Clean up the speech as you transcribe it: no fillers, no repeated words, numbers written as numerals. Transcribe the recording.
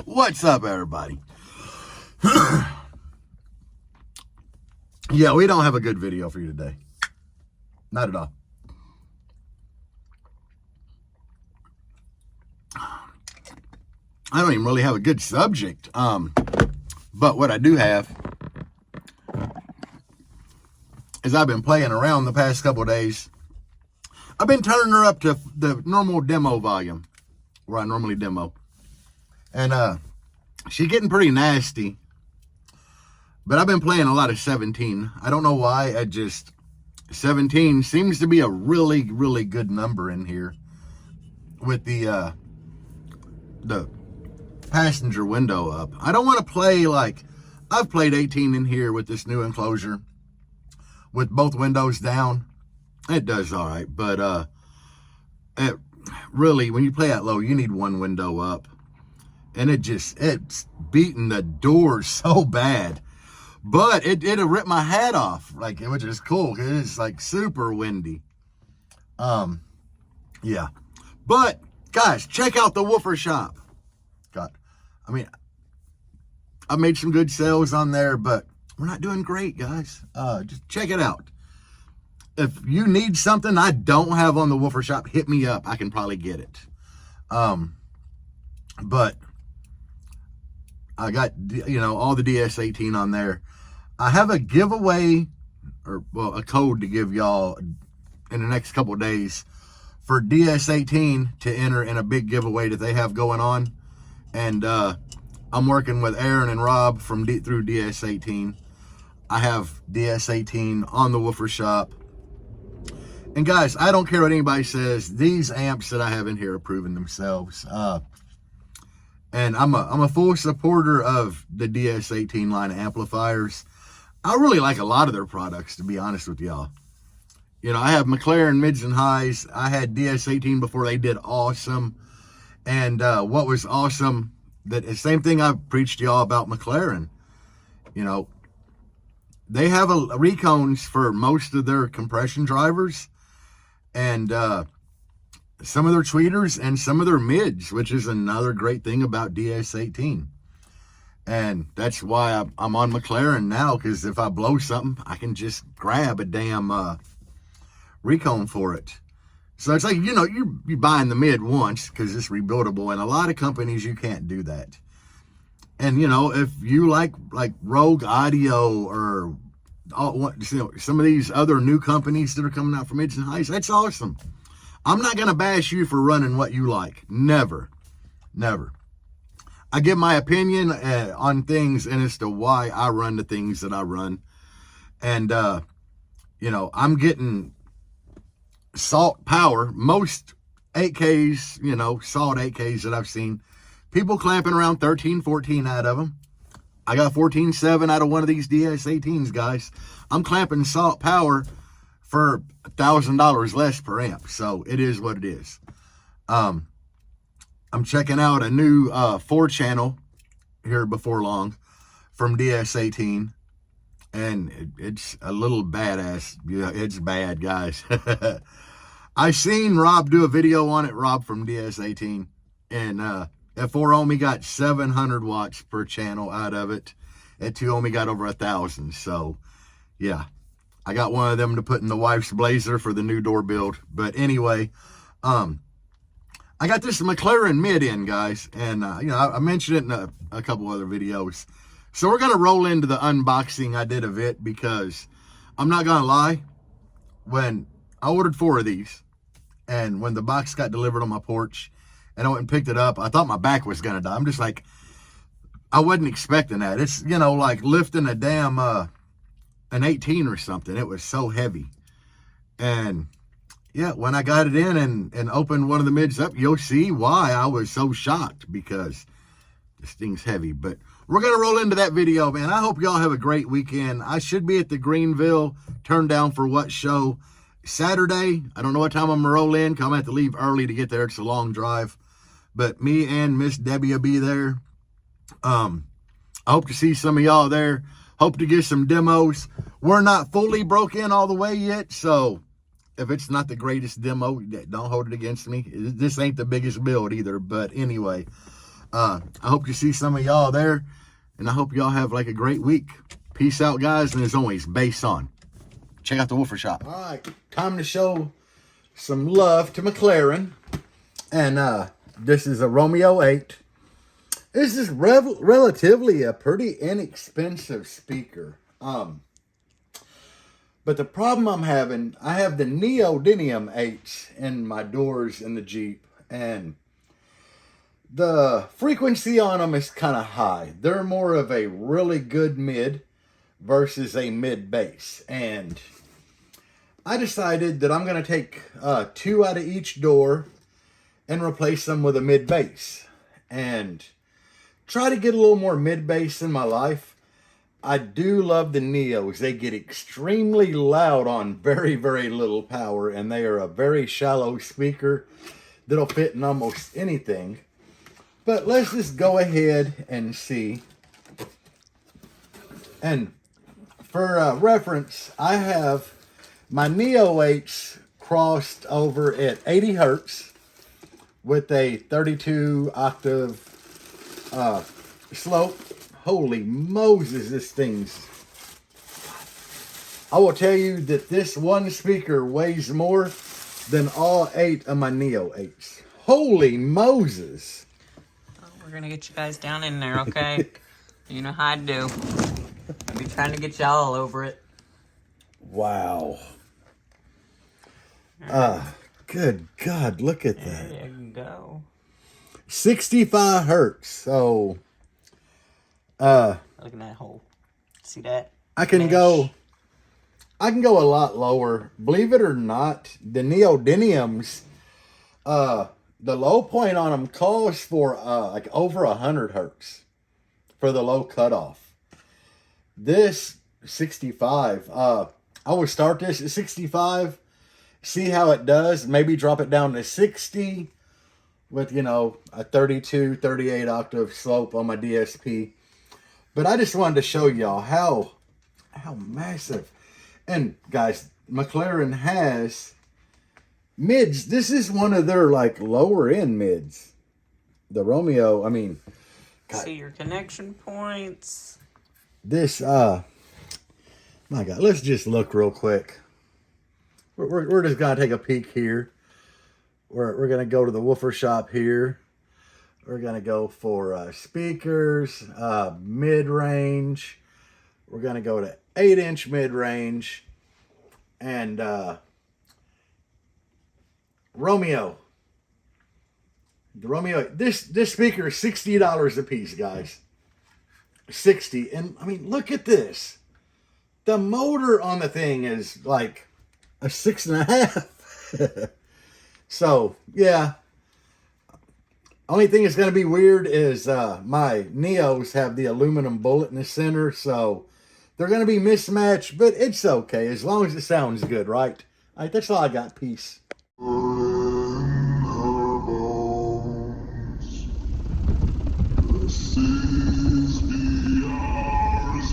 What's up, everybody? Yeah, we don't have a good video for you today. Not at all. I don't even really have a good subject. But what I do have is I've been playing around the past couple of days. I've been turning her up to the normal demo volume where I normally demo. And she's getting pretty nasty. But I've been playing a lot of 17. I don't know why. 17 seems to be a really, really good number in here with the passenger window up. I don't want to play like, I've played 18 in here with this new enclosure with both windows down. It does all right, but really, when you play that low, you need one window up. And it's beating the door so bad. But it'll rip my hat off, like, which is cool. It's like super windy. Yeah. But guys, check out the woofer shop. I made some good sales on there, but we're not doing great, guys. Just check it out. If you need something I don't have on the woofer shop, hit me up. I can probably get it. But I got, all the DS18 on there. I have a giveaway, or well, a code to give y'all in the next couple of days for DS18 to enter in a big giveaway that they have going on. And I'm working with Aaron and Rob from through DS18. I have DS18 on the woofer shop. And guys, I don't care what anybody says. These amps that I have in here are proving themselves. And I'm a full supporter of the DS18 line of amplifiers. I really like a lot of their products, to be honest with y'all. I have McLaren mids and highs. I had DS18 before they did awesome. And what was awesome, that the same thing I've preached to y'all about McLaren. They have recones for most of their compression drivers. And some of their tweeters and some of their mids, which is another great thing about DS18. And that's why I'm on McLaren now, because if I blow something, I can just grab a damn recone for it. So it's like, you're buying the mid once because it's rebuildable, and a lot of companies, you can't do that. And, if you like Rogue Audio or some of these other new companies that are coming out from mids and highs, that's awesome. I'm not going to bash you for running what you like. Never. Never. I give my opinion on things and as to why I run the things that I run. And, I'm getting salt power. Most 8Ks, solid 8Ks that I've seen, people clamping around 13, 14 out of them. I got 14.7 out of one of these DS18s, guys. I'm clamping salt power for $1,000 less per amp. So it is what it is. I'm checking out a new 4-channel here before long from DS18. And it's a little badass. Yeah, it's bad, guys. I seen Rob do a video on it, Rob from DS18. And at 4 ohm, he got 700 watts per channel out of it. At 2 ohm, he got over 1,000. So, yeah. I got one of them to put in the wife's blazer for the new door build. But anyway, I got this McLaren mid in, guys. And, I mentioned it in a couple other videos. So we're going to roll into the unboxing I did of it, because I'm not going to lie. When I ordered 4 of these, and when the box got delivered on my porch, and I went and picked it up, I thought my back was going to die. I'm just like, I wasn't expecting that. It's, like lifting a damn, an 18 or something. It was so heavy. And yeah, when I got it in and opened one of the mids up, you'll see why I was so shocked, because this thing's heavy. But we're going to roll into that video, man. I hope y'all have a great weekend. I should be at the Greenville Turn Down for What show Saturday. I don't know what time I'm going to roll in, because I'm going to have to leave early to get there. It's a long drive. But me and Miss Debbie will be there. I hope to see some of y'all there. Hope to get some demos. We're not fully broke in all the way yet, so if it's not the greatest demo, don't hold it against me. This ain't the biggest build either. But anyway, I hope to see some of y'all there. And I hope y'all have like a great week. Peace out, guys. And as always, bass on. Check out the Woofer Shop. All right, time to show some love to McLaren. And this is a Romeo 8. This is relatively a pretty inexpensive speaker. But the problem I'm having, I have the Neodymium 8s in my doors in the Jeep. And the frequency on them is kind of high. They're more of a really good mid versus a mid bass. And I decided that I'm going to take 2 out of each door and replace them with a mid bass. And try to get a little more mid bass in my life. I do love the Neos. They get extremely loud on very, very little power. And they are a very shallow speaker that'll fit in almost anything. But let's just go ahead and see. And for reference, I have my Neo 8s crossed over at 80 Hertz with a 32 octave slope. Holy Moses, this thing's... I will tell you that this one speaker weighs more than all 8 of my Neo 8s. Holy Moses. We're going to get you guys down in there, okay? You know how I do. I'll be trying to get y'all all over it. Wow. Good God, look at that. There you go. 65 Hertz. So, look at that hole. See that? I can go a lot lower. Believe it or not, the Neodymiums, the low point on them calls for like over 100 Hertz for the low cutoff. This 65, I would start this at 65, see how it does, maybe drop it down to 60 with, you know, a 32, 38 octave slope on my DSP. But I just wanted to show y'all how massive. And guys, McLaren has mids. This is one of their like lower end mids. The Romeo, I mean, God. See your connection points. This my God, let's just look real quick. We're just gonna take a peek here. We're gonna go to the Woofer Shop here. We're gonna go for speakers, mid-range. We're gonna go to 8-inch mid-range and Romeo. The Romeo. This speaker is $60 a piece, guys. 60, and I mean, look at this. The motor on the thing is like a 6.5. So yeah. Only thing that's going to be weird is my Neos have the aluminum bullet in the center, so they're going to be mismatched, but it's okay as long as it sounds good, right? All right, that's all I got. Peace. This is BR's